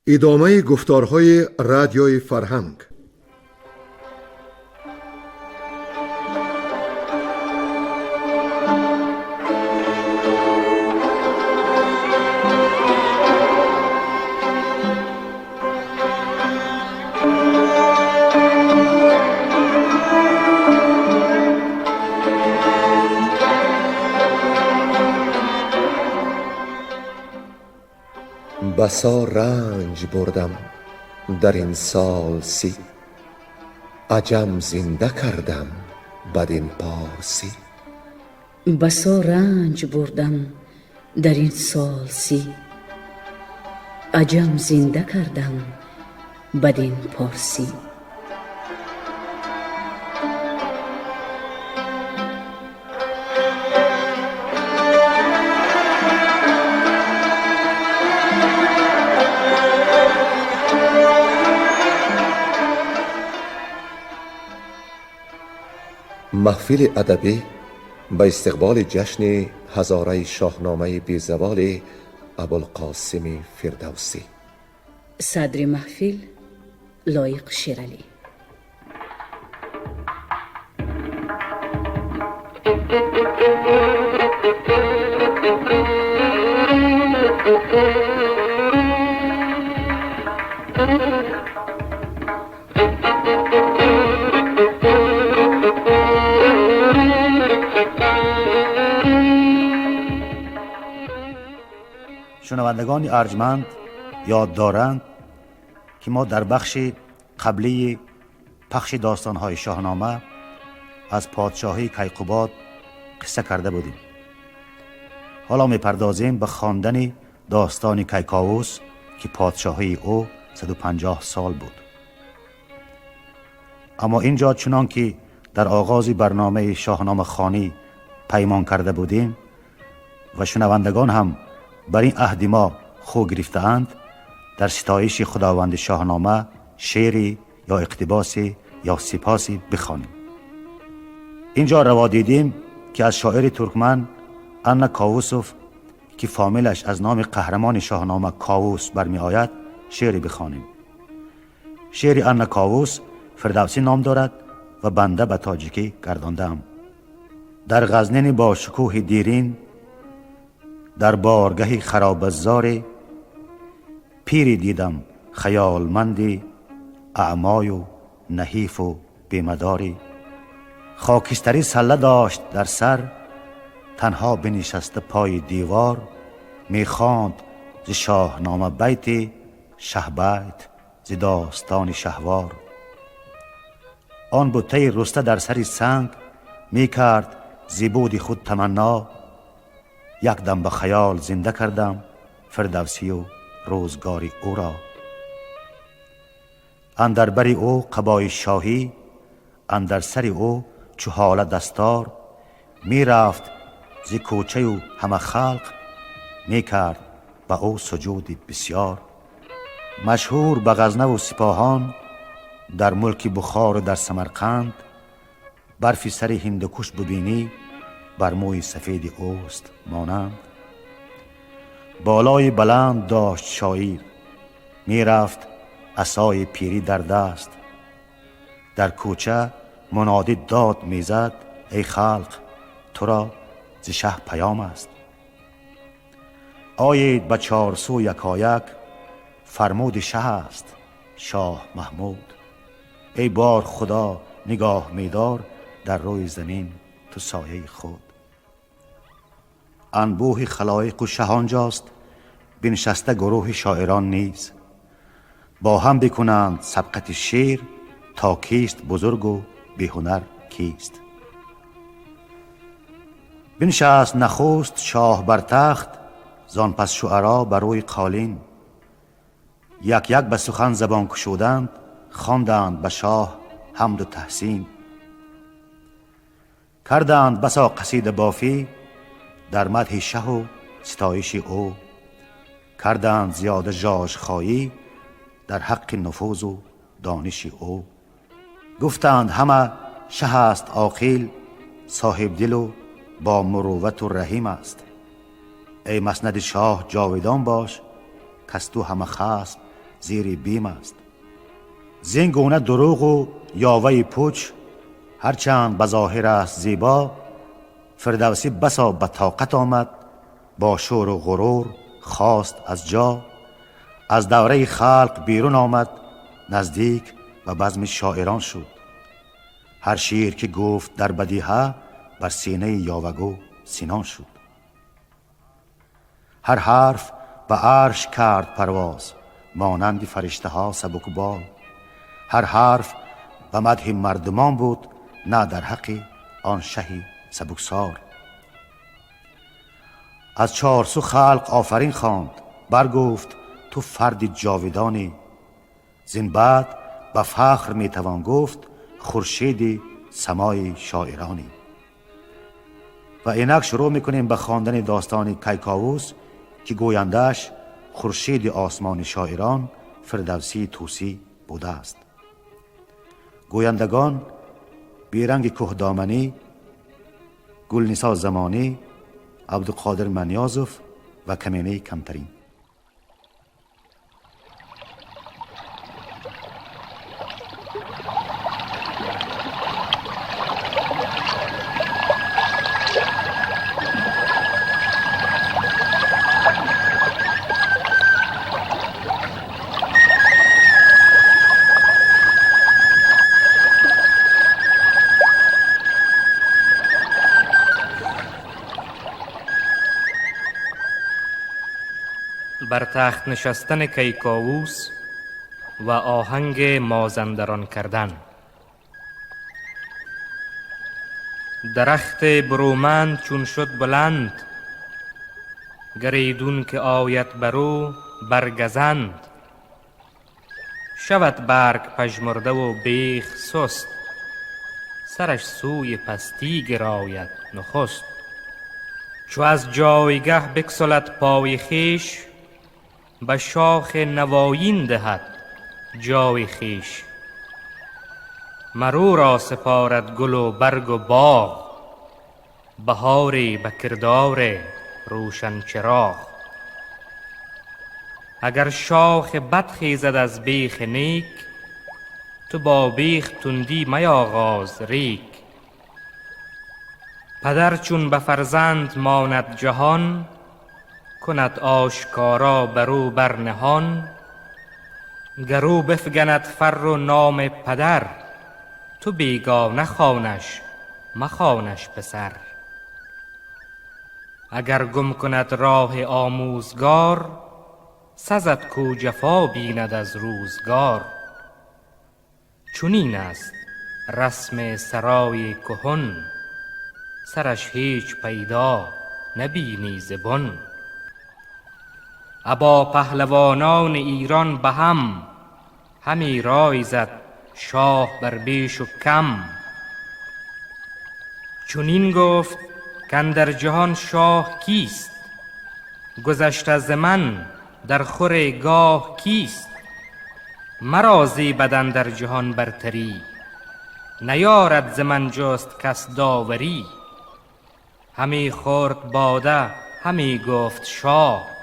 ادامه گفتارهای رادیوی فرهنگ. بسا رنج بردم در این سال سی، عجم زنده کردم بدین پارسی. بسا رنج بردم در این سال سی، عجم زنده کردم بدین پارسی. محفل ادبی به استقبال جشن هزاره شاهنامه بیزوال ابوالقاسم فردوسی. صدر محفل لایق شیرالی. شنوندگان ارجمند یاد دارند که ما در بخش قبلی پخش داستان‌های شاهنامه از پادشاهی کیقوباد قصه کرده بودیم. حالا می‌پردازیم به خواندن داستان کیکاووس که پادشاهی او 150 سال بود. اما اینجا چنان که در آغاز برنامه شاهنامه خوانی پیمان کرده بودیم و شنوندگان هم بر این عهد ما خو گرفته‌اند، در ستایش خداوند شاهنامه شعری یا اقتباسی یا سپاسی بخوانیم. اینجا روا دیدیم که از شاعر ترکمن انا کاووسوف که فامیلش از نام قهرمان شاهنامه کاووس برمی آید شعری بخوانیم. شعر انا کاووس فردوسی نام دارد و بنده به تاجیکی گرداندم. در غزنین با شکوه دیرین، در بارگه خراب زار، پیری دیدم خیالمندی، اعمای و نحیف و بیمداری. خاکستری سله داشت در سر، تنها بنشسته پای دیوار، میخواند ز شاهنامه بیت، شهبیت ز داستان شهوار. آن بوته رسته در سر سنگ، میکرد زیبود خود تمنا. یک دم به خیال زنده کردم فردوسی و روزگاری او را. اندر بر او قبای شاهی، اندر سر او چو حاله دستار. می رفت ز کوچه و همه خلق، می کرد به او سجود بسیار. مشهور به غزنه و سپاهان، در ملک بخار و در سمرقند. برفی سر هندوکش ببینی، بر موی سفید اوست مانند. بالای بلند داشت شاعر، می رفت عصای پیری در دست. در کوچه منادی داد میزد، ای خلق تو را ز شه پیام است. آیید به چارسو یکایک، فرمود شه است شاه محمود. ای بار خدا نگاه میدار، در روی زمین تو سایه خود. انبوه خلایق و شه آنجاست، بنشسته گروه شاعران نیز. با هم بکنند سبقت شعر، تا کیست بزرگ و بی هنر کیست. بنشست نخست شاه بر تخت، زان پس شعرا بر روی قالین. یک یک به سخن زبان گشودند، خواندند به شاه حمد و تحسین. کردند بسا قصیده بافی، در مدح شه و ستایش او. کردند زیاده ژاژخایی، در حق نفوذ و دانش او. گفتند همه شه است عاقل، صاحب دل و با مروت و رحیم است. ای مسند شاه جاودان باش، کز تو همه خصم زیر بیم است. زین گونه دروغ و یاوه پوچ هرچند بظاهر است زیبا، فردوسی بسا به طاقت آمد، با شور و غرور خواست از جا، از دوره خلق بیرون آمد، نزدیک و بزم شاعران شد. هر شعر که گفت در بدیهه، بر سینه یاوه‌گو سینان شد. هر حرف به عرش کرد پرواز، مانند فرشته ها سبکبال. هر حرف به مدح مردمان بود، نه در حق آن شهی سبکسار. از چارسو خلق آفرین خواند، برگفت تو فرد جاودانی. زین بعد به فخر میتوان گفت، خورشید سمای شاعرانی. و اینک شروع میکنیم به خواندن داستان کیکاووس که گویندش خورشید آسمان شاعران فردوسی طوسی بوده است. گویندگان بیرنگ کهدامنی، گلنسا زمانی، عبدالقادر منیازوف و کمینه کمترین. بر تخت نشستن کیکاووس و آهنگ مازندران کردن. درخت برومند چون شد بلند، گریدون که آید برو برگزند. شود برگ پژمرده و بیخ سست، سرش سوی پستی گراید نخست. چو از جایگه بگسلد پای خویش، به شاخ نوایین دهد جای خویش. مرو را سپارد گل و برگ و باغ، بهاری به کردار روشن چراغ. اگر شاخ بد خیزد از بیخ نیک، تو با بیخ تندی میاغاز ریک. پدر چون به فرزند ماند جهان، کند آشکارا برو بر نهان. گرو بفگند فر و نام پدر، تو بیگانه خوانش مخوانش پسر. اگر گم کند راه آموزگار، سزد کو جفا بیند از روزگار. چنین است رسم سرای کهن، سرش هیچ پیدا نبینی ز بن. ابا پهلوانان ایران به هم، همی رای زد شاه بر بیش و کم. چنین گفت کاندر جهان شاه کیست، گذشته ز من در خور گاه کیست. مرا زیبد اندر جهان برتری، نیارد ز من جست کس داوری. همی خورد باده همی گفت شاه،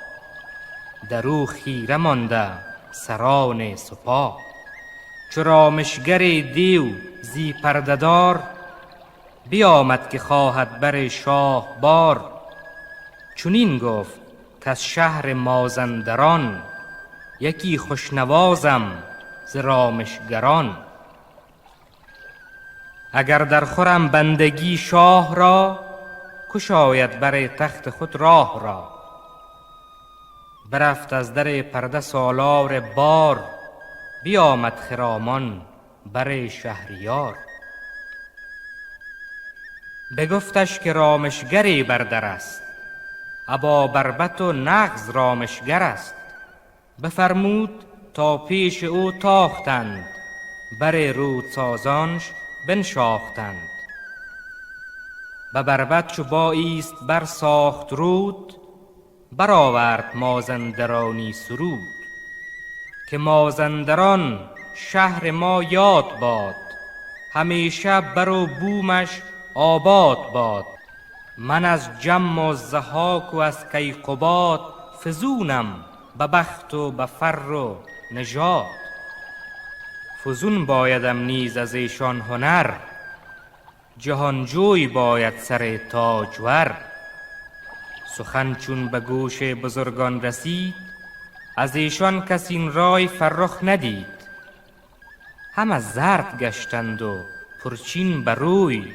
درو خیره مانده سران سپاه. چو رامشگر دیو زی پرده دار، بیامد که خواهد بر شاه بار. چنین گفت کز شهر مازندران، یکی خوشنوازم ز رامشگران. اگر در خورم بندگی شاه را، کشاید بر تخت خود راه را. برفت از در پرده سالار بار، بیامد خرامان بر شهریار. بگفتش که رامشگری بر در است، ابا بربط و نغز رامشگر است. بفرمود تا پیش او تاختند، بر رودسازانش بنشاختند. به بربط چو بایست بر ساخت رود، برآورد مازندرانی سرود. که مازندران شهر ما یاد باد، همیشه بر و بومش آباد باد. من از جم و ضحاک و از کیقباد، فزونم به بخت و به فر و نژاد. فزون بایدم نیز از ایشان هنر، جهانجوی باید سر تاجور. سخن چون به گوش بزرگان رسید، از ایشان کس این رای فرخ ندید. همه زرد گشتند و پرچین بر روی،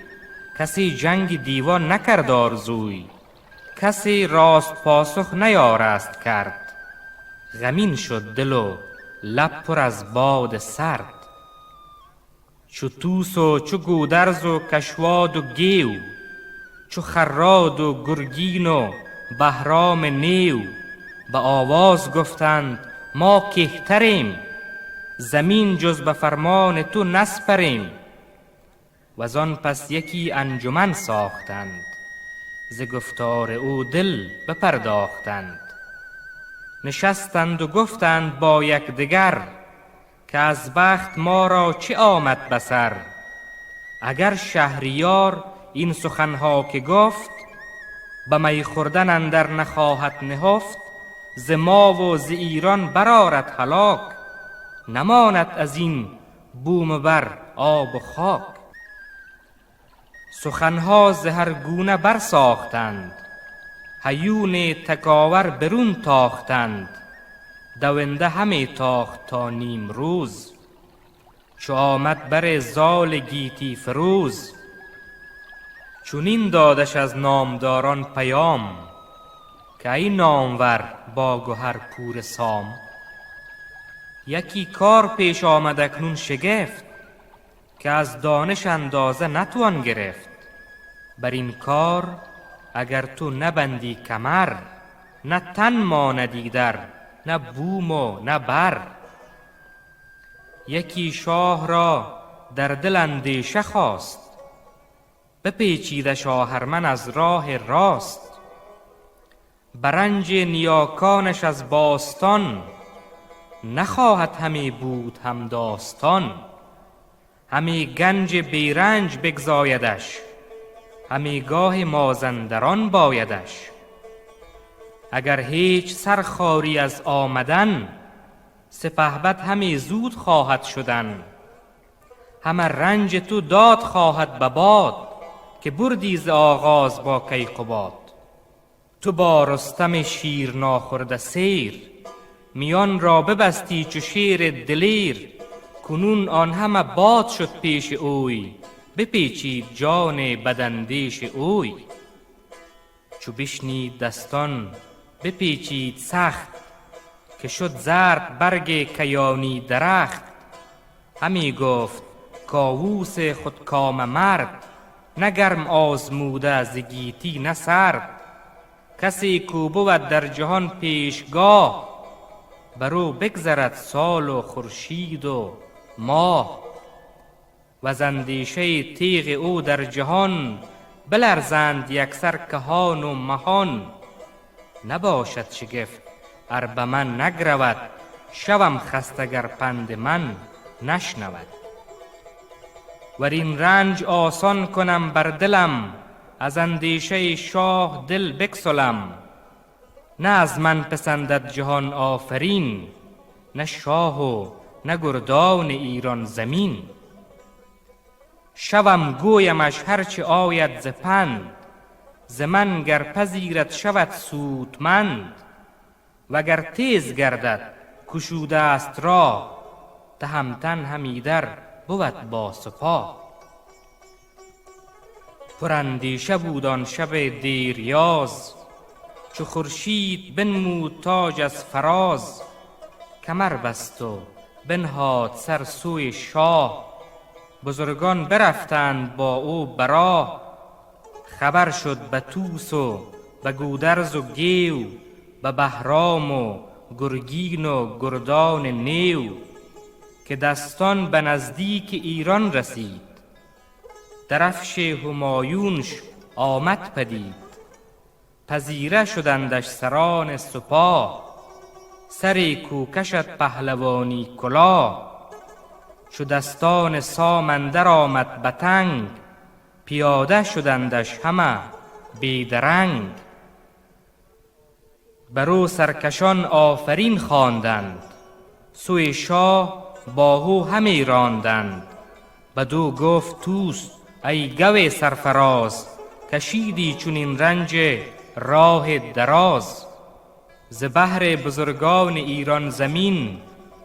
کسی جنگ دیوان نکرد آرزوی. کسی راست پاسخ نیارست کرد، غمین شد دل و لب پر از باد سرد. چو توس و چو گودرز و کشواد و گیو، چو خراد و گرگین و بهرام نیو. به آواز گفتند ما کهتریم، زمین جز به فرمان تو نسپریم. وزان پس یکی انجمن ساختند، ز گفتار او دل بپرداختند. نشستند و گفتند با یکدیگر، که از بخت ما را چه آمد به سر. اگر شهریار این سخنها که گفت، به می خوردن اندر نخواهد نهفت. ز ما و ز ایران برآرد هلاک، نماند از این بوم بر آب و خاک. سخنها ز هر گونه برساختند، هیون تکاور برون تاختند. دونده همی تاخت تا نیم روز، چو آمد بر زال گیتی فروز. چونین دادش از نامداران پیام، که ای نامور با گهر پور سام. یکی کار پیش آمد اکنون شگفت، که از دانش اندازه نتوان گرفت. بر این کار اگر تو نبندی کمر، نه تن ماندی در نه بوم و نه بر. یکی شاه را در دل اندیشه خواست، بپیچیدش آهرمن از راه راست. برنج نیاکانش از باستان، نخواهد همی بود هم داستان. همی گنج بیرنج بگزایدش، همی گاه مازندران بایدش. اگر هیچ سرخاری از آمدن، سپهبد همی زود خواهد شدن. همه رنج تو داد خواهد به باد، که بردی ز آغاز با کیقباد. تو با رستم شیر ناخورده سیر، میان را ببستی چو شیر دلیر. کنون آن همه باد شد پیش اوی، بپیچید جان بداندیش اوی. چو بشنید دستان بپیچید سخت، که شد زرد برگ کیانی درخت. همی گفت کاووس خودکام مرد، نه گرم آزموده ز گیتی نه سرد. کسی کو بود در جهان پیشگاه، برو بگذرد سال و خورشید و ماه. وز اندیشه تیغ او در جهان، بلرزند یکسر کهان و مهان. نباشد شگفت ار به من نگرود، شوم خسته گر پند من نشنود. ور این رنج آسان کنم بر دلم، از اندیشه شاه دل بگسلم. نه از من پسندد جهان آفرین، نه شاه و نه گردان ایران زمین. شوم گویمش هرچه آید ز پند، ز من گر پذیرد شود سودمند. وگر تیز گردد گشوده است راه، تهمتن همی در بود با سپاه. پراندیشه بود آن شب دیریاز، چو خورشید بنمود تاج از فراز. کمر بست و بنهاد سر سوی شاه، بزرگان برفتند با او به راه. خبر شد به توس و به گودرز و گیو، به بهرام و گرگین و گردان نیو. که دستان به نزدیک ایران رسید، درفش همایونش آمد پدید. پذیره شدندش سران سپاه، سری کو کشد پهلوانی کلاه. چو دستان سام اندر آمد به تنگ، پیاده شدندش همه بیدرنگ. برو سرکشان آفرین خواندند، سوی شاه باهو همی راندند. بدو گفت توس ای گو سرفراز، کشیدی چنین رنج راه دراز. ز بهر بزرگان ایران زمین،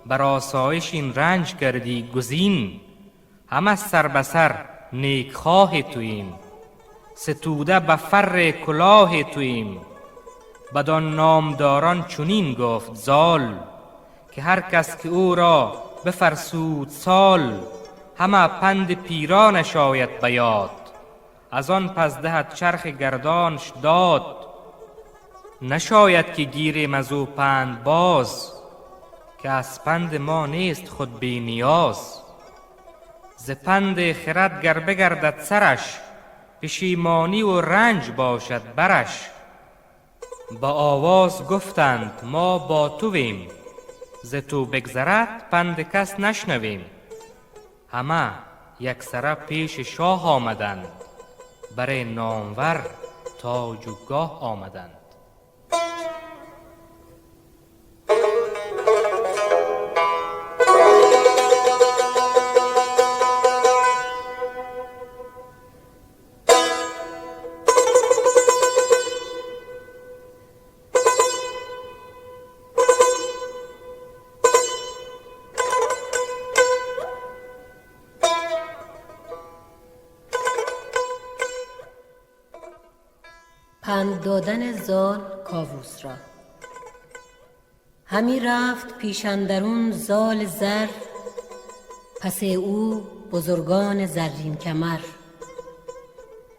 بر آسایش این رنج کردی گزین. هم از سر به سر نیک خواه توییم، ستوده به فر کلاه توییم. بدان نامداران چنین گفت زال، که هر کس که او را بفرسود سال. همه پند پیرانش آید به یاد، از آن پس دهد چرخ گردانش داد. نشاید که گیریم از او پند باز، که از پند ما نیست خود بی نیاز. ز پند خرد گر بگردد سرش، پشیمانی و رنج باشد برش. با آواز گفتند ما با تویم، ز تو بگذرد پند کس نشنویم. همه یکسره پیش شاه آمدند، بر نامور تاج و گاه آمدند. پند دادن زال کاووس را. همی رفت پیش اندرون زال زر، پس او بزرگان زرین کمر.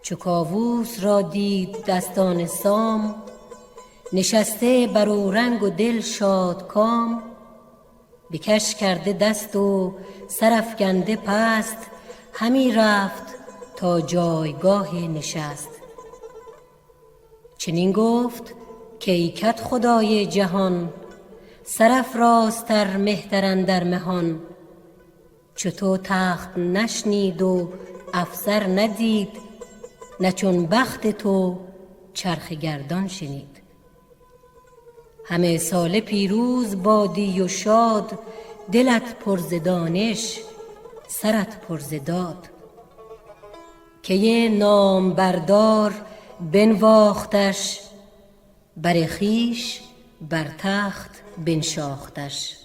چو کاووس را دید دستان سام، نشسته بر اورنگ و دل شادکام. بکش کرده دست و سرافگنده پست، همی رفت تا جایگاه نشست. چنین گفت که ای کدخدای جهان، سرافرازتر مهتر اندر مهان. چو تو تخت نشنید و افسر ندید، نه چون بخت تو چرخ گردان شنید. همه ساله پیروز بادی و شاد، دلت پر ز دانش سرت پر ز داد. که یه نام بردار بنواختش، بر خویش بر تخت بنشاختش.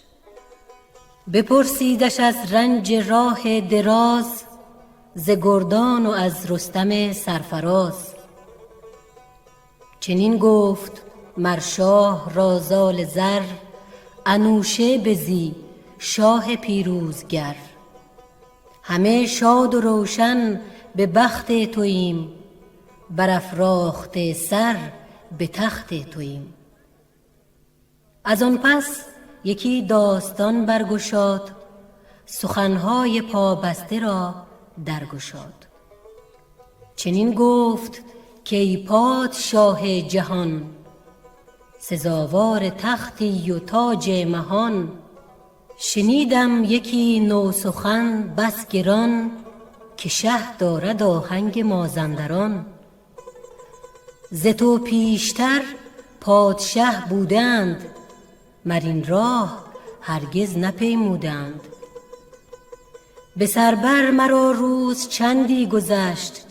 بپرسیدش از رنج راه دراز، ز گردان و از رستم سرفراز. چنین گفت مر شاه را زال زر، انوشه بزی شاه پیروزگر. همه شاد و روشن به بخت توییم، برافراخته سر به تخت توییم. از آن پس یکی داستان برگشاد، سخنهای پابسته را درگشاد. چنین گفت که ای پادشاه جهان، سزاوار تختی و تاج مهان. شنیدم یکی نو سخن بس گران، که شه دارد آهنگ مازندران. ز تو پیشتر پادشه بودند، مر این راه هرگز نپیمودند. به سربر مرا روز چندی گذشت،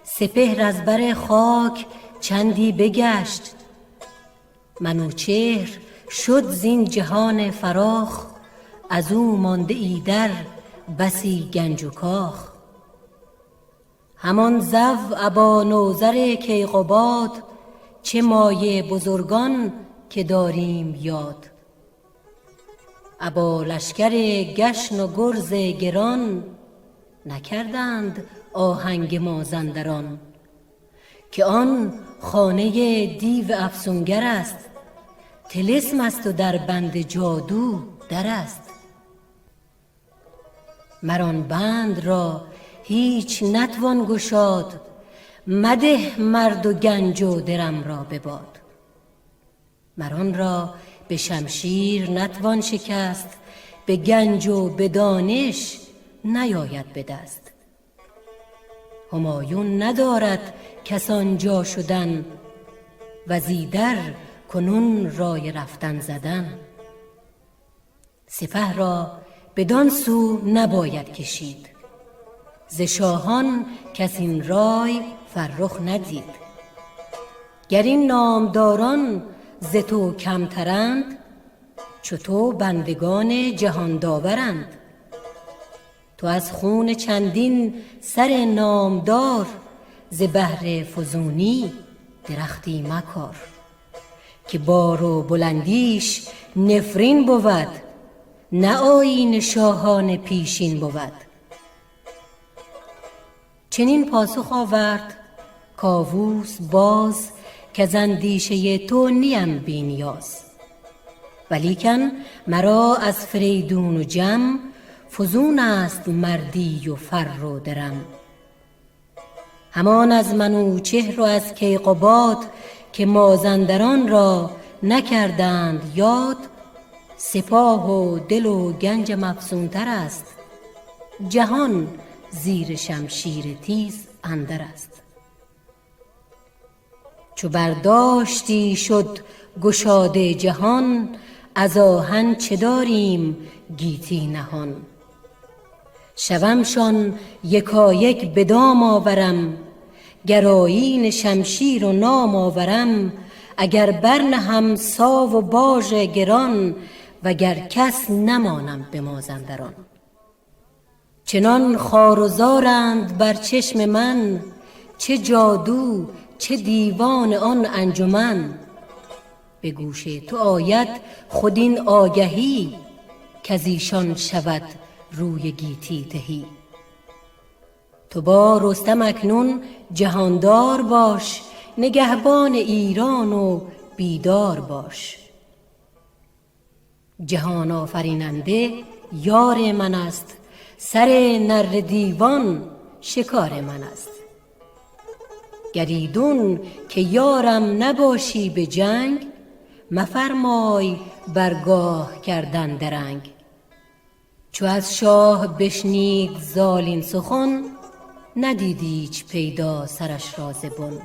سپهر از بر خاک چندی بگشت. منوچهر شد زین جهان فراخ، از او مانده ایدر بسی گنج و کاخ. همان زو ابا نوذر کیقباد، چه مایه بزرگان که داریم یاد. ابا لشکر گشن و گرز گران، نکردند آهنگ مازندران. که آن خانه دیو افسونگر است، طلسم است و در بند جادو در است. مر آن بند را هیچ نتوان گشاد، مده مرد و گنج و درم را بباد. مر آن را به شمشیر نتوان شکست، به گنج و به دانش نیاید به دست. همایون ندارد کس آنجا شدن، و زیدر کنون رای رفتن زدن. سپه را بدان سو نباید کشید. ز شاهان کس این رای فرخ ندید. گر این نامداران ز تو کمترند، چو تو بندگان جهان داورند. تو از خون چندین سر نامدار، ز بهر فزونی درختی مکار. که بار و بلندیش نفرین بود، نه آیین شاهان پیشین بود. چنین پاسخ آورد کاووس باز، که ز اندیشه تو نیم بی نیاز. ولیکن مرا از فریدون و جم، فزون است مردی و فر و درم. همان از منوچهر و از کیقباد، که مازندران را نکردند یاد. سپاه و دل و گنجم افزونتر است، جهان زیر شمشیر تیز اندر است. چو برداشتی شد گشاده جهان، از آهن چه داریم گیتی نهان. شومشان یکایک به دام آورم، گر آیین شمشیر و نام آورم. اگر برنهم ساو و باژ گران، وگر کس نمانم به مازندران. چنان خوار و زارند بر چشم من، چه جادو چه دیوان آن انجمن. به گوش تو آید خود این آگهی، کز ایشان شود روی گیتی تهی. تو با رستم اکنون جهاندار باش، نگهبان ایران و بیدار باش. جهان آفریننده یار من است، سر نر دیوان شکار من است. گر ایدون که یارم نباشی به جنگ، مفرمای برگاه کردن درنگ. چو از شاه بشنید زال این سخن، ندید ایچ پیدا سرش را ز بن.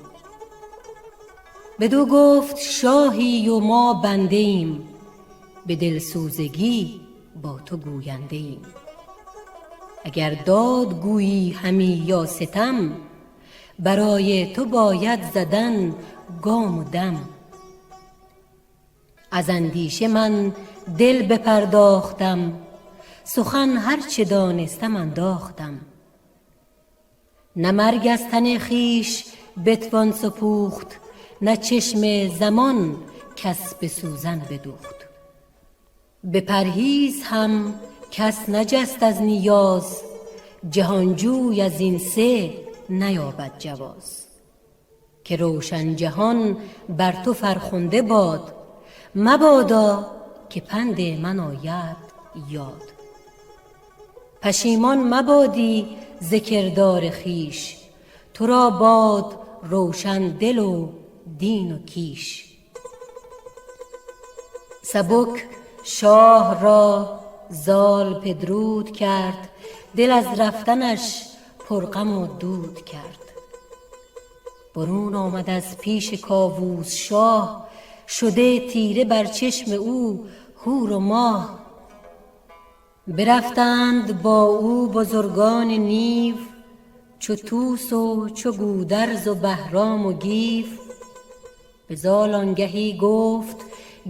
بدو گفت شاهی و ما بنده ایم، به دلسوزگی با تو گوینده ایم. اگر داد گویی همی یا ستم، برای تو باید زدن گام و دم. از اندیشه من دل بپرداختم، سخن هر چه دانستم انداختم. نه مرگ از تن خویش بتوان سپوخت، نه چشم زمان کس به سوزن بدوخت. به پرهیز هم کس نجست از نیاز، جهانجوی از این سه نیابد جواز. که روشن جهان بر تو فرخنده باد، مبادا که پند من آید یاد. پشیمان مبادی ز کردار خویش، تو را باد روشن دل و دین و کیش. سبک شاه را زال پدرود کرد، دل از رفتنش پرغم و دود کرد. برون آمد از پیش کاووس شاه، شده تیره بر چشم او هور و ماه. برفتند با او بزرگان نیو، چو طوس و چو گودرز و بهرام و گیو. به زال آنگهی گفت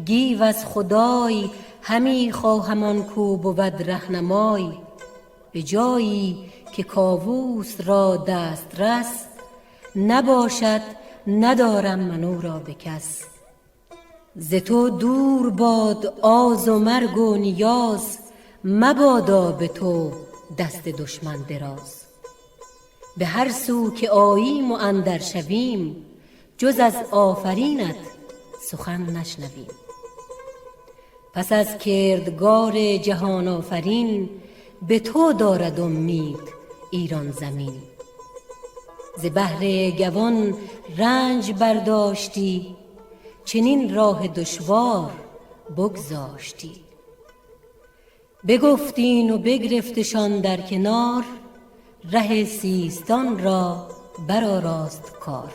گیو از خدای، همی خواهم آن کو بود رهنمای. به جایی که کاووس را دسترس، نباشد ندارم من او را به کس. ز تو دور باد آز و مرگ و نیاز، مبادا به تو دست دشمن دراز. به هر سو که آییم و اندر شویم، جز از آفرینت سخن نشنویم. پس از کردگار جهان آفرین، به تو دارد امید ایران زمین. ز بهر گوان رنج برداشتی، چنین راه دشوار بگذاشتی. بگفتین و بگرفتشان در کنار، ره سیستان را برآراست کار.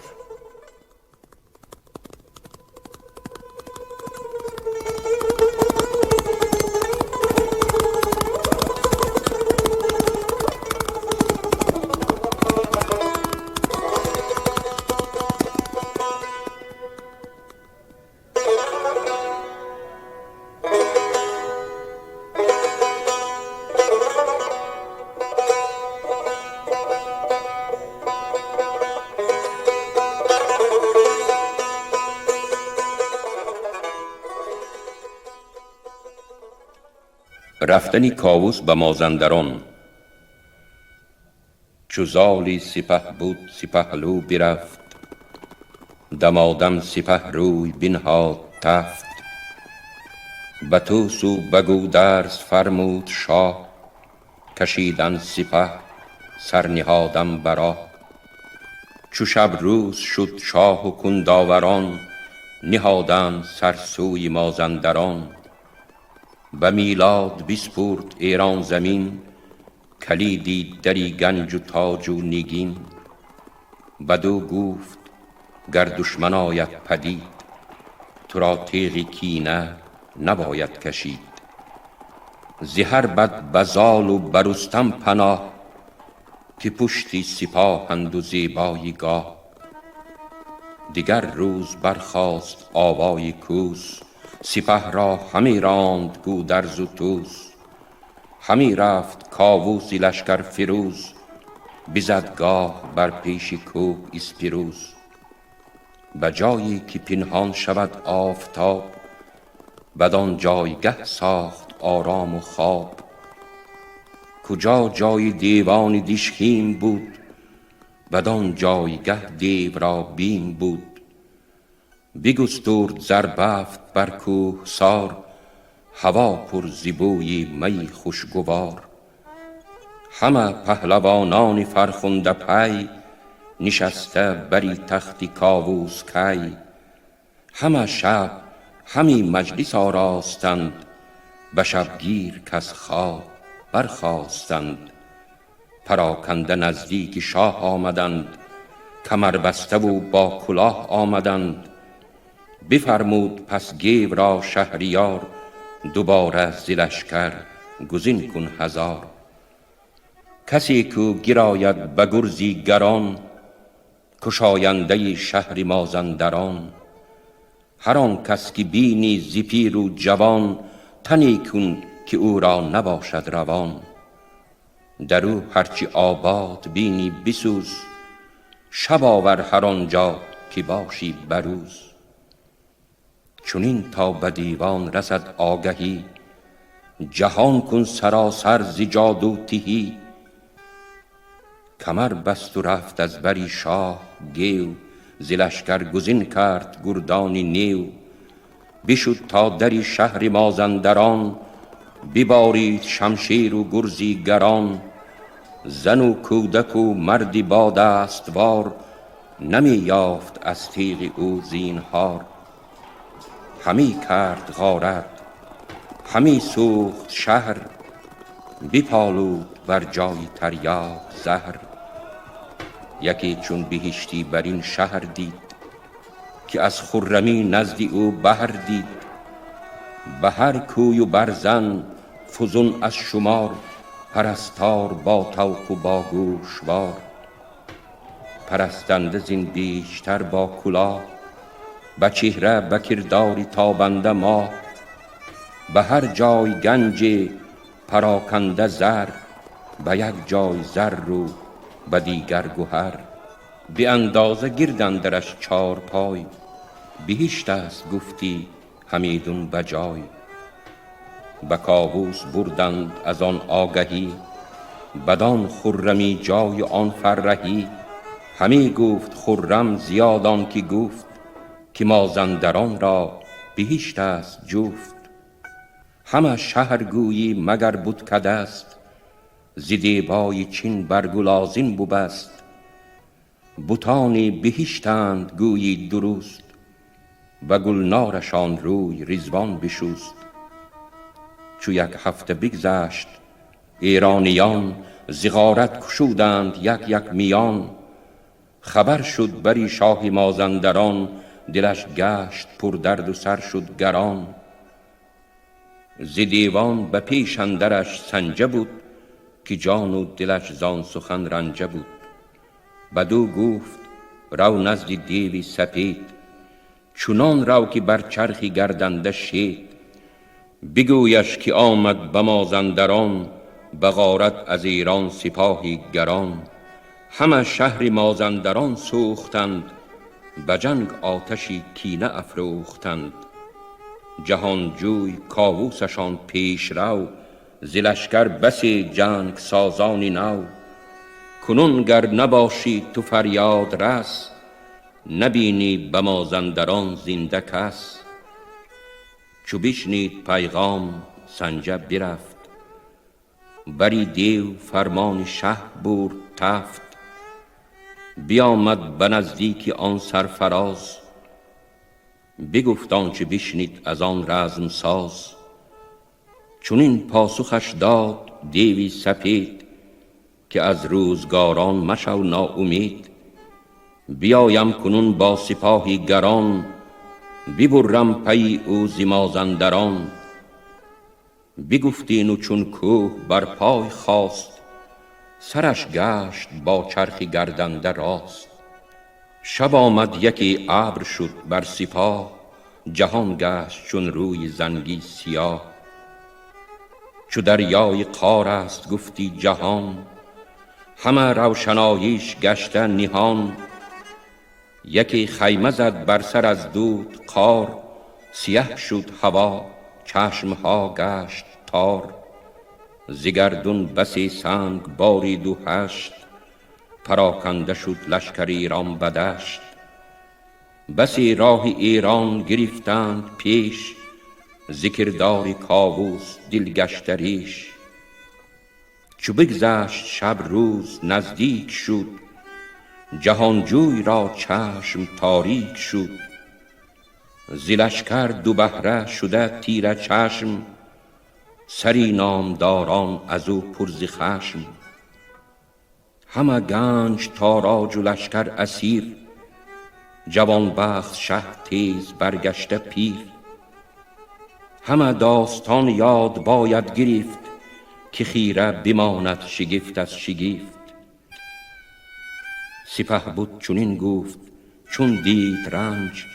رفتنی کاووس به مازندران. چو زالی سپه بود سپهلو برفت، دمادم سپه روی بنهاد تفت. به طوس و به گودرز فرمود شاه، کشیدن سپه سر نهادم برا. چو شب روز شد شاه و کنداوران، نهادند سر سوی مازندران. به میلاد بسپرد ایران زمین، کلیدی دری گنج و تاج و نگین. بدو گفت گر دشمن آید پدید، تو را تیغ کینه نباید کشید. زهر بد بزال و برستم پناه، که پشتی سپاهند و زیبایی گاه. دیگر روز برخاست آوای کوس، سپه را همی راند گودرز و طوس. همی رفت کاووسی لشکر فروز، بزد گاه بر پیش کوه اسپیروز. به جایی که پنهان شود آفتاب، بدان جایگه ساخت آرام و خواب. کجا جای دیوان دیشخیم بود، بدان جایگه دیو را بیم بود. بگسترد زربفت بر کوهسار، هوا پر ز بوی می خوشگوار. همه پهلوانان فرخنده پی، نشسته بری تخت کاووس کی. همه شب همی مجلس آراستند، به شبگیر کز خواب برخاستند. پراکنده نزدیک شاه آمدند، کمر بسته و با کلاه آمدند. بفرمود پس گیو را شهریار، دوباره ز لشکر گزین کن هزار. کسی کو گراید به گرزی گران، کشاینده شهر مازندران. هر آن کس که بینی ز پیر و جوان، تنی کن که او را نباشد روان. در او هرچی آباد بینی بسوز، شب آور هر آنجا که باشی بروز. چنین تا به دیوان رسد آگهی، جهان کن سراسر ز جادو تهی. کمر بست و رفت از بری شاه گیو، ز لشکر گزین کرد گردانی نیو. بشد تا دری شهر مازندران، ببارید شمشیر و گرزی گران. زن و کودک و مردی با دستوار، نمی یافت از تیغ او زینهار. همی کرد غارت همی سوخت شهر، بپالود بر جای تریاق زهر. یکی چون بهشتی بر این شهر دید، که از خرمی نزد او بهر دید. به هر کوی و برزن فزون از شمار، پرستار با طوق و با گوشوار. پرستنده زین بیشتر با کلاه، به چهره به کرداری تابنده ماه. به هر جای گنج پراکنده زر، به یک جای زر و به دیگر گوهر. به اندازه گرد اندرش چار پای، بهشت است گفتی همیدون بجای. به کاووس بردند از آن آگهی، بدان خرمی جای آن فرهی. همی گفت خرم زیاد آن که گفت، که مازندران را بهشت است جفت. همه شهر گویی مگر بتکده است، ز دیبای چین برگلازین بوبست. بتانی بهشتند گویی درست، به گلنارشان روی رضوان بشست. چو یک هفته بگذشت ایرانیان، ز غارت گشودند یک یک میان. خبر شد بری شاه مازندران، دلش گشت پر درد و سر شد گران. ز دیوان به پیش اندرش سنجه بود، که جان و دلش زان سخن رنجه بود. بدو گفت رو نزد دیوی سپید، چنان رو که بر چرخی گردنده شید. بگویش که آمد به مازندران، به غارت از ایران سپاهی گران. همه شهر مازندران سوختند، به جنگ آتشی کینه افروختند. جهانجوی کاووسشان پیش رو، ز لشکر بسی جنگ سازانی نو. کنون گر نباشی تو فریاد رس، نبینی به مازندران زنده کس. چو بشنید پیغام سنجه برفت، بری دیو فرمان شه برد تفت. بیامد به نزدیک آن سرفراز، بگفت آنچه بشنید از آن رزم ساز. چنین پاسخش داد دیوی سپید، که از روزگاران مشو ناامید. بیایم کنون با سپاهی گران، ببرم پی او ز مازندران. بگفتین و چون کوه بر پای خاست، سرش گشت با چرخ گردنده راست. شب آمد یکی ابر شد بر سپاه، جهان گشت چون روی زنگی سیاه. چو دریای قار است گفتی جهان، همه روشناییش گشته نهان. یکی خیمه زد بر سر از دود قار، سیه شد هوا چشمها گشت تار. ز گردون بسی سنگ بارید و هشت، پراکنده شد لشکر ایران به دشت. بسی راه ایران گرفتند پیش، ز کردار کاووس دلگشته ریش. چو بگذشت شب روز نزدیک شد، جهانجوی را چشم تاریک شد. ز لشکر دو بهره شده تیره چشم، سری نامداران از او پر ز خشم. همه گنج تاراج و لشکر اسیر، جوانبخت شه تیز برگشته پیر. همه داستان یاد باید گرفت، که خیره بماند شگفت از شگفت. سپهبد چنین گفت چون دید رنج،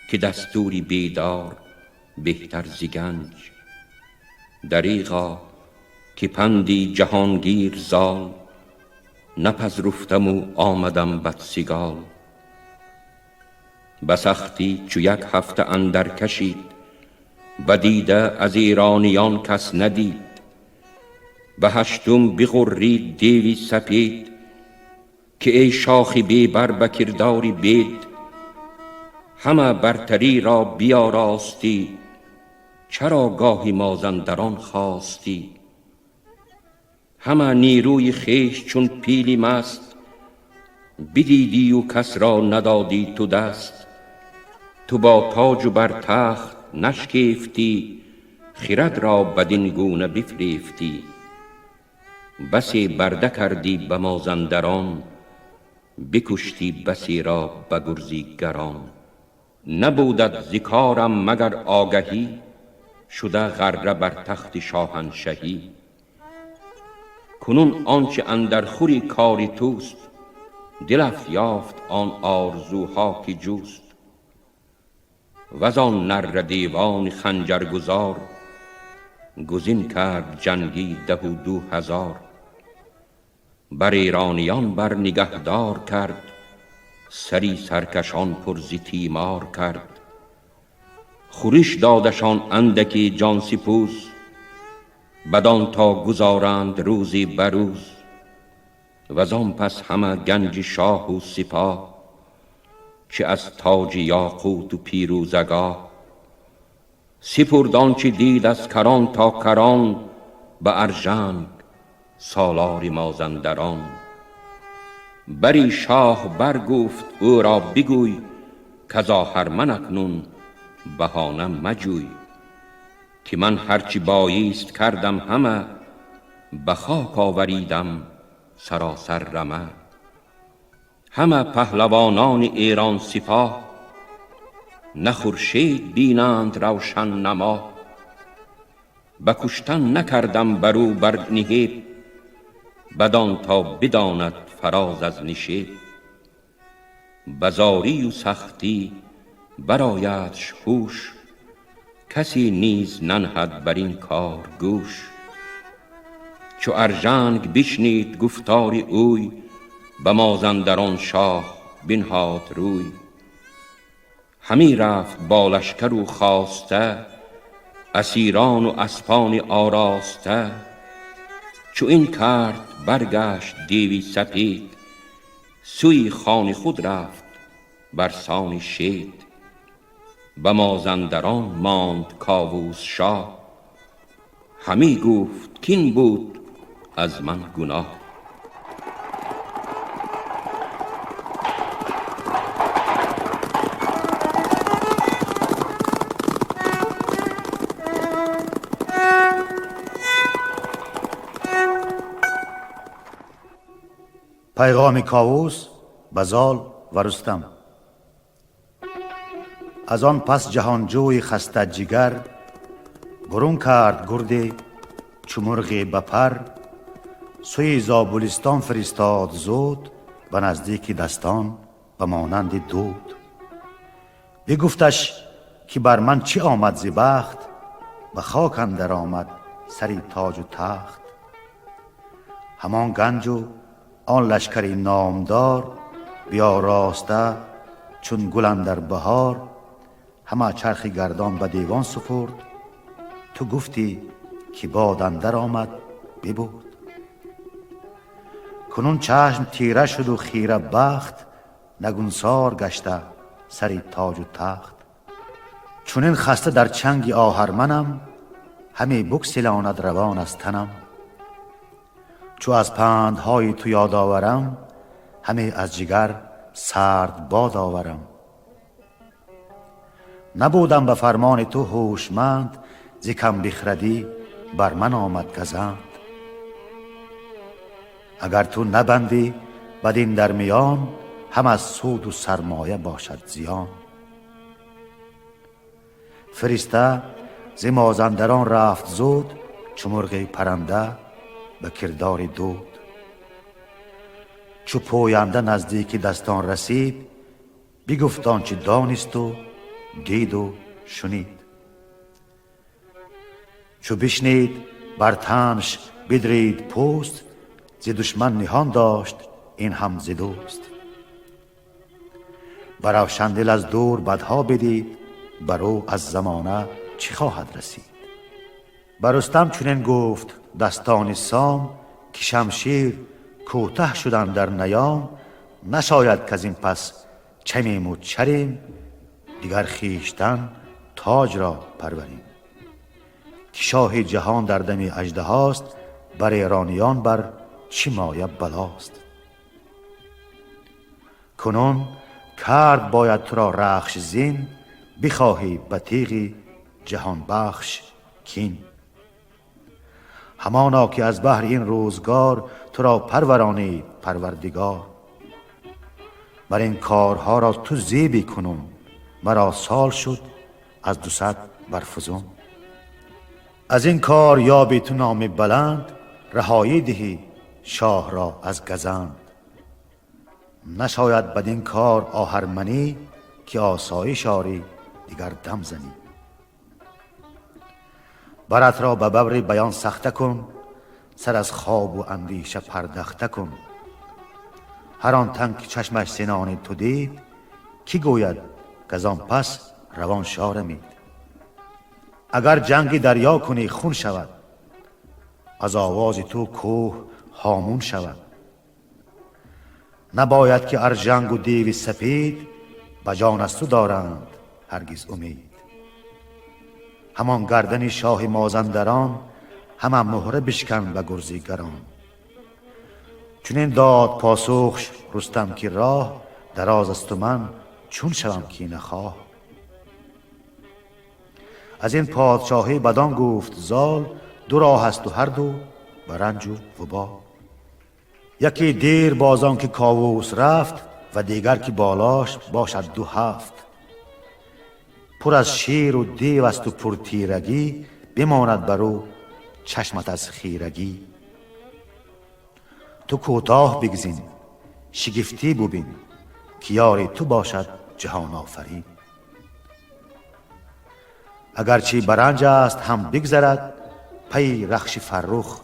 که دستوری بیدار بهتر ز گنج. دریغا که پندی جهانگیر زال، نپذرفتم و آمدم بدسگال. بسختی چو یک هفته اندر کشید، بدیده از ایرانیان کس ندید. به هشتم بغرید دیوی سپید، که ای شاخی بی بر به کرداری بید. همه برتری را بیاراستی، چرا گاهی مازندران خواستی. همه نیروی خیش چون پیلی مست، بدیدی و کس را ندادی تو دست. تو با تاج و بر تخت نشکیفتی، خرد را بدین گونه بفریفتی. بسی برده کردی به مازندران، بکشتی بسی را به گرزیگران. نبودت ز کارم مگر آگهی، شده غره بر تخت شاهنشهی. کنون آنچه اندر خوری کاری توست، دلت یافت آن آرزوها که جوست. وزان نر دیوان خنجرگزار، گزین کرد جنگی 12,000. بر ایرانیان بر نگهدار کرد، سری سرکشان پر ز تیمار کرد. خورش دادشان اندکی جان سپوز، بدان تا گزارند روزی بروز. وزان پس همه گنج شاه و سپاه، چه از تاج یاقوت و پیروزگاه. سپرد آنچه دید از کران تا کران، به ارژنگ سالار مازندران. بری شاه برگفت او را بگوی، کزا هرمن اکنون بهانه مجوی. که من هرچی بایست کردم همه، به خاک آوریدم سراسر رمه. همه پهلوانان ایران سپاه، نه خورشید بینند روشن نما. به کشتن نکردم برو بر نهیب، بدان تا بداند فراز از نشیب. بزاری و سختی برایدش هوش، کسی نیز ننهد بر این کار گوش. چو ارژنگ بشنید گفتار اوی، به مازندران شاه بنهاد روی. همی رفت با لشکر و خواسته، اسیران و اسپان آراسته. چو این کرد برگشت دیوی سپید، سوی خان خود رفت برسان شید. به مازندران ماند کاووس شاه، همی گفت کین بود از من گناه. پیغام کاووس به زال و رستم. از آن پس جهانجوی خسته جگر، برون کرد گرد چو مرغ بپر. سوی زابلستان فرستاد زود، به نزدیک دستان به مانند دود. بگفتش که بر من چی آمد ز بخت، به خاک اندر آمد سری تاج و تخت. همان گنج و آن لشکری نامدار، بیا راسته چون گل اندر بهار. همه چرخ گردان به دیوان سپرد، تو گفتی که باد اندر آمد ببرد. کنون چشم تیره شد و خیره بخت، نگونسار گشته سری تاج و تخت. چونین خسته در چنگ آهرمنم، همی بگسلاند روان از تنم. چو از پندهای تو یاد آورم، همی از جگر سرد باد آورم. نبودم به فرمان تو هوشمند، ز کم بخردی بر من آمد گزند. اگر تو نبندی بدین در میان، هم از سود و سرمایه باشد زیان. فرسته ز مازندران رفت زود، چو مرغ پرنده به کردار دود. چو پوینده نزدیک دستان رسید، بگفت آنچه دانست و دید و شنید. چو بشنید بر تنش بدرید پوست، ز دشمن نهان داشت این هم ز دوست. برافشان دل از دور بدها بدید، بر او از زمانه چی خواهد رسید. بر رستم چنین گفت دستان سام، که شمشیر کوته شدن در نیام. نشاید که از این پس چمیم و چریم، دیگر خیشتن تاج را پروریم. که شاه جهان در دم اژدهاست، بر ایرانیان بر چی مایه بلاست. کنون کرد باید تو را رخش زین، بخواهی به تیغ جهان بخش کین. همانا که از بهر این روزگار، تو را پرورانید پروردگار. بر این کارها را تو زیبی کنون، مرا سال شد از 200 برفزون. از این کار یابی تو نام بلند، رهایی دهی شاه را از گزند. نشاید بدین کار آهرمنی، که آسایش آری دیگر دم زنی. برت را به ببر بیان سخته کن، سر از خواب و اندیشه پردخته کن. هر آن تن که چشمش سنان تو دید، کی گوید که از آن پس روان شارمید. اگر جنگ دریا کنی خون شود، از آواز تو کوه هامون شود. نباید که ارژنگ و دیو سپید، به جان از تو دارند هرگز امید. همان گردن شاه مازندران، همان مهره بشکن و گرزیگران. چنین داد پاسخش رستم که راه، دراز است و من چون شوم کینه خواه. از این پادشاهی بدان گفت زال، دو راه است و هر دو به رنج و وبال. یکی دیر بازان که کاووس رفت، و دیگر که بالاش باشد 2 هفت. پر از شیر و دیو است و پر تیرگی، بماند بر او چشمت از خیرگی. تو کوتاه بگزین شگفتی ببین، که یاری تو باشد جهان آفرین. اگرچه برنج است هم بگذرد، پی رخش فرخ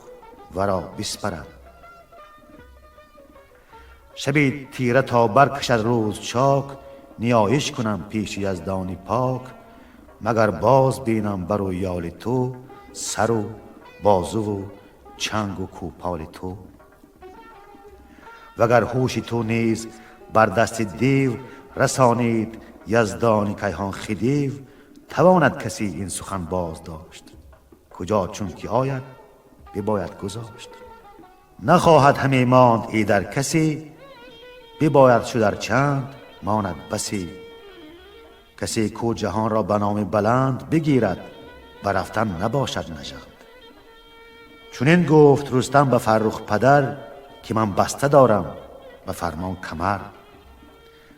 ورا بسپرد. شبی تیره تا برکشد روز چاک، نیایش کنم پیش یزدانی پاک. مگر باز بینم بر و یال تو، سر و بازو و چنگ و کوپال تو. وگر هوش تو نیز بر دست دیو، رسانید یزدان کیهان خدیو. تواند کسی این سخن باز داشت، کجا چون که آید بباید گذاشت. نخواهد همی ماند ایدر کسی، بباید شدر چند ماند بسی. کسی کو جهان را به نام بلند، بگیرد برفتن نباشد نژاد. چنین گفت رستم به فرخ پدر، که من بسته دارم به فرمان کمر.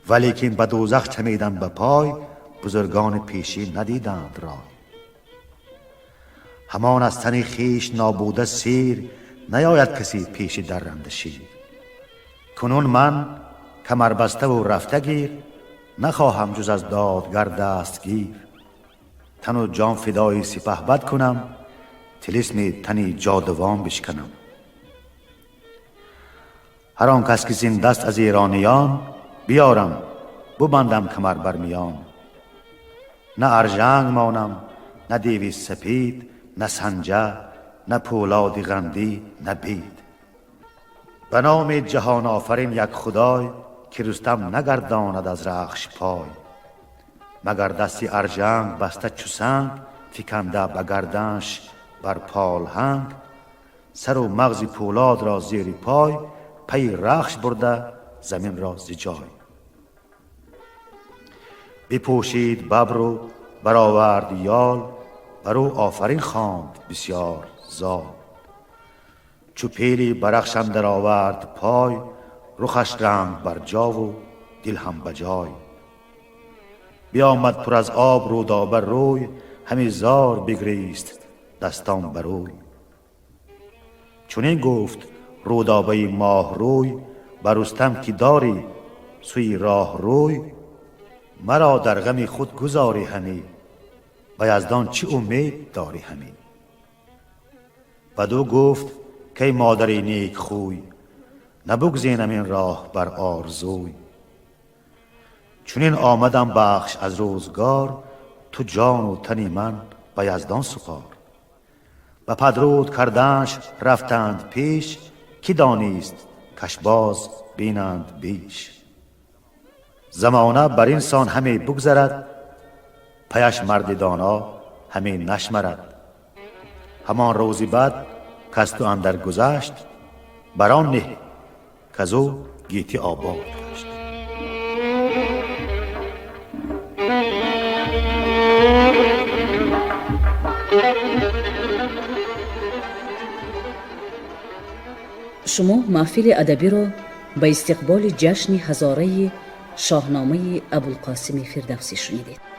ولیکن به دوزخ چمیدن به پای، بزرگان پیشی ندیدند رای. همان از تن خویش نابوده سیر، نیاید کسی پیش درنده شیر. کنون من کمر بسته و رفته گیر، نخواهم جز از دادگر دستگیر. تن و جان فدای سپهبد کنم، طلسم تنی جادوان بشکنم. هر آن کس که زنده است از ایرانیان، بیارم ببندم کمر بر میان. نه ارژنگ مانم نه دیوی سپید، نه سنجه نه پولادی غندی نه بید. به نام جهان آفرین یک خدای، که رستم نگرداند از رخش پای. مگر دستی ارژنگ بسته چو سنگ، فکنده به گردنش بر پالهنگ. سر و مغز پولاد را زیر پای، پی رخش برده زمین را ز جای. بپوشید ببر و برآورد یال، بر او آفرین خواند بسیار زال. چو پیلی برخش اندر آورد پای، رخش رنگ بر جا و دل هم بجای. بیامد پر از آب رودابه روی، همی زار بگریست دستان بر اوی. چنین گفت رودابه ماه روی، بر رستم که داری سوی راه روی. مرا در غم خود گذاری همی، به یزدان چه امید داری همی. بدو گفت که مادری نیک خوی، نبگزینم این راه بر آرزوی. چنین آمدم بخش از روزگار، تو جان و تنی من به یزدان سپار. به پدرود کردنش رفتند پیش، کی دانیست کش باز بینند بیش. زمانه بر این سان همی بگذرد، پیش مرد دانا همی نشمرد. همان روزی بعد کز تو اندر گذشت، بران نه کزو گیتی آباد گشت. شما محفل ادبی را به استقبال جشن هزاره شاهنامه ابوالقاسم فردوسی شنیدید.